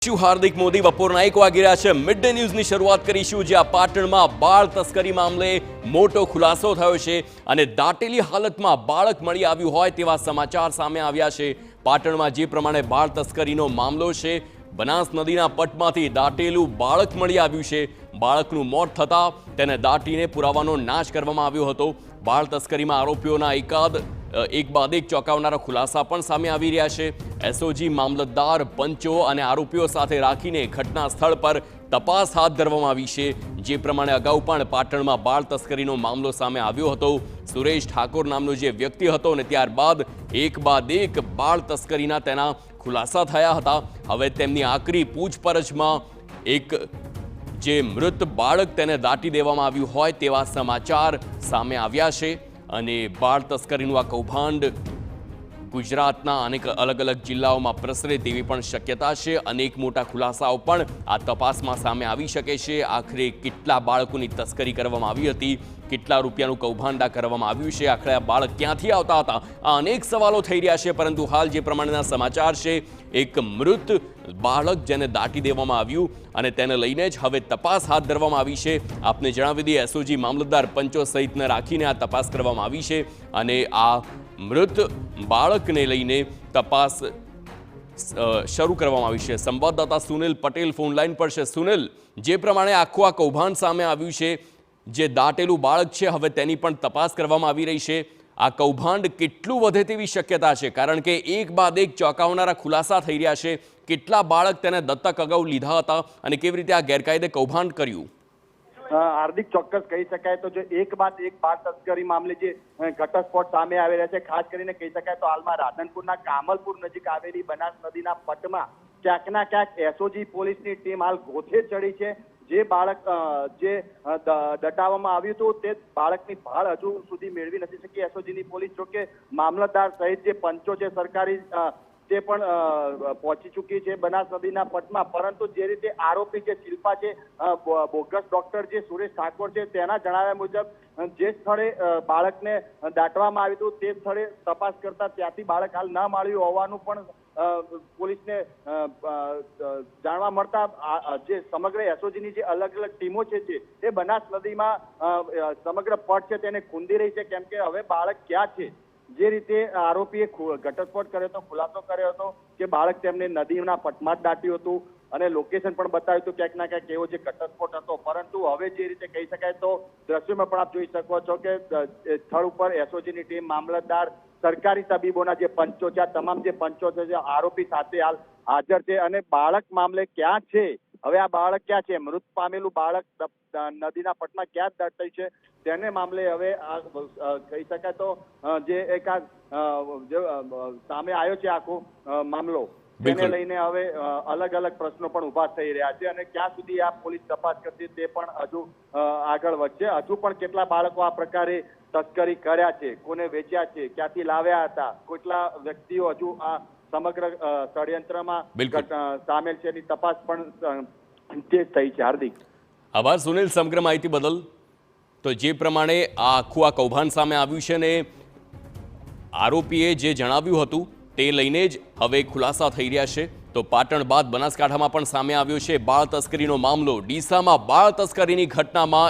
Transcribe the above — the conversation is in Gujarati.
હાર્દિક મોદી બપોરના 1 વાગી રહ્યા છે। મિડ ડે ન્યૂઝની શરૂઆત કરીશું, જ્યાં પાટણમાં બાળ તસ્કરી મામલે મોટો ખુલાસો થયો છે અને દાટેલી હાલતમાં બાળક મળી આવ્યું હોય તેવા સમાચાર સામે આવ્યા છે। પાટણમાં જે પ્રમાણે બાળ તસ્કરીનો મામલો છે, બનાસ નદીના પટમાંથી દાટેલું બાળક મળી આવ્યું છે। બાળકનું મોત થતાં તેને દાટીને પુરાવાનો નાશ કરવામાં આવ્યો હતો। બાળ તસ્કરીમાં આરોપીઓના એક બાદ એક ચોંકાવનારા ખુલાસા પણ સામે આવી રહ્યા છે। એસઓજી મામલતદાર, પંચો અને આરોપીઓ સાથે રાખીને ઘટના સ્થળ પર તપાસ હાથ ધરવામાં આવી છે। જે પ્રમાણે અગાઉ પણ પાટણમાં બાળ તસ્કરીનો મામલો સામે આવ્યો હતો। સુરેશ ઠાકોર નામનો જે વ્યક્તિ હતો અને ત્યારબાદ એક બાદ એક બાળ તસ્કરીના તેના ખુલાસા થયા હતા। હવે તેમની આકરી પૂછપરછમાં એક જે મૃત બાળક તેને દાટી દેવામાં આવ્યું હોય તેવા સમાચાર સામે આવ્યા છે અને બાળ તસ્કરીનું આ કૌભાંડ ગુજરાતના અનેક અલગ અલગ જિલ્લાઓમાં પ્રસરે તેવી પણ શક્યતા છે। અનેક મોટા ખુલાસાઓ પણ આ તપાસમાં સામે આવી શકે છે। આખરે કેટલા બાળકોની તસ્કરી કરવામાં આવી હતી, કેટલા રૂપિયાનું કૌભાંડ કરવામાં આવ્યું છે, આખરે આ બાળક ક્યાંથી આવતા હતા, આ અનેક સવાલો થઈ રહ્યા છે। પરંતુ હાલ જે પ્રમાણેના સમાચાર છે, એક મૃત બાળક જેને દાટી દેવામાં આવ્યું અને તેને લઈને જ હવે તપાસ હાથ ધરવામાં આવી છે। આપને જણાવી દઈએ, એસઓજી મામલતદાર, પંચો સહિતને રાખીને આ તપાસ કરવામાં આવી છે અને આ મૃત બાળકને લઈને તપાસ શરૂ કરવામાં આવી છે। સંવાદદાતા સુનિલ પટેલ ફોન લાઈન પર છે। સુનિલ, જે પ્રમાણે આખું આ કૌભાંડ સામે આવ્યું છે, જે દાટેલું બાળક છે, હવે તેની પણ તપાસ કરવામાં આવી રહી છે। આ કૌભાંડ કેટલું વધે તેવી શક્યતા છે, કારણ કે એક બાદ એક ચોંકાવનારા ખુલાસા થઈ રહ્યા છે। કેટલા બાળક તેને દત્તક અગાઉ લીધા હતા અને કેવી રીતે આ ગેરકાયદે કૌભાંડ કર્યું? હાર્દિક, ચોક્કસ કહી શકાય તો જે એક બાદ એક બાળ તસ્કરી મામલે જે ઘટસ્ફોટ સામે આવી રહ્યા છે, ખાસ કરીને કહી શકાય તો હાલમાં રાધનપુરના કામલપુર નજીક આવેલી બનાસ નદીના પટમાં ક્યાંક ના ક્યાંક એસઓજી પોલીસની ટીમ હાલ ગોથે ચડી છે। જે બાળક જે દટાવવામાં આવ્યું હતું તે બાળકની ભાળ હજુ સુધી મેળવી નથી શકી એસઓજીની પોલીસ। જોકે મામલતદાર સહિત જે પંચો છે સરકારી તે પણ પહોંચી ચૂકી છે બનાસ નદીના પટમાં, પરંતુ જે રીતે આરોપી જે શિલ્પા છે, બોગસ ડોક્ટર જે સુરેશ ઠાકોર છે, તેના જણાવ્યા મુજબ જે સ્થળે બાળકને દાટવામાં આવ્યું હતું તે સ્થળે તપાસ કરતા ત્યાંથી બાળક હાલ ન મળ્યું હોવાનું પણ પોલીસને જાણવા મળતા જે સમગ્ર એસઓજીની જે અલગ અલગ ટીમો છે તે બનાસ નદીમાં સમગ્ર પટ છે તેને ખૂંદી રહી છે, કેમ કે હવે બાળક ક્યાં છે। જે રીતે આરોપીએ ઘટસ્ફોટ કર્યો હતો, ખુલાસો કર્યો હતો કે બાળક તેમને નદીના પટમાં જ દાટ્યું હતું અને લોકેશન પણ બતાવ્યું હતું ક્યાંક ના ક્યાંક એવો જે ઘટસ્ફોટ હતો। પરંતુ હવે જે રીતે કહી શકાય તો દ્રશ્યોમાં પણ આપ જોઈ શકો છો કે સ્થળ ઉપર એસઓજીની ટીમ, મામલતદાર, સરકારી તબીબોના જે પંચો છે, આ તમામ જે પંચો છે જે આરોપી સાથે હાલ હાજર છે અને બાળક મામલે ક્યાં છે, હવે આ બાળક ક્યાં છે, મૃત પામેલું બાળક નદીના પટમાં ક્યાં દટાયું છે, તેને મામલે હવે કહી શકાય તો જે એક સામે આવ્યો છે આખો મામલો, તેને લઈને હવે અલગ અલગ પ્રશ્નો પણ ઉભા થઈ રહ્યા છે અને ક્યાં સુધી આ પોલીસ તપાસ કરશે તે પણ હજુ આગળ વધશે। હજુ પણ કેટલા બાળકો આ પ્રકારે તસ્કરી કર્યા છે, કોને વેચ્યા છે, ક્યાંથી લાવ્યા હતા, કેટલા વ્યક્તિઓ હજુ આ સમગ્ર ષડયંત્રમાં સામેલ છે, એની તપાસ પણ તેજ થઈ છે। હાર્દિક, આભાર સુનિલ સમગ્ર માહિતી બદલ। તો જે પ્રમાણે આ આખું આ કૌભાંડ સામે આવ્યું છે ને આરોપીએ જે જણાવ્યું હતું તે લઈને જ હવે ખુલાસા થઈ રહ્યા છે। તો પાટણ બાદ બનાસકાંઠામાં પણ સામે આવ્યો છે બાળ તસ્કરીનો મામલો। ડીસામાં બાળ તસ્કરીની ઘટનામાં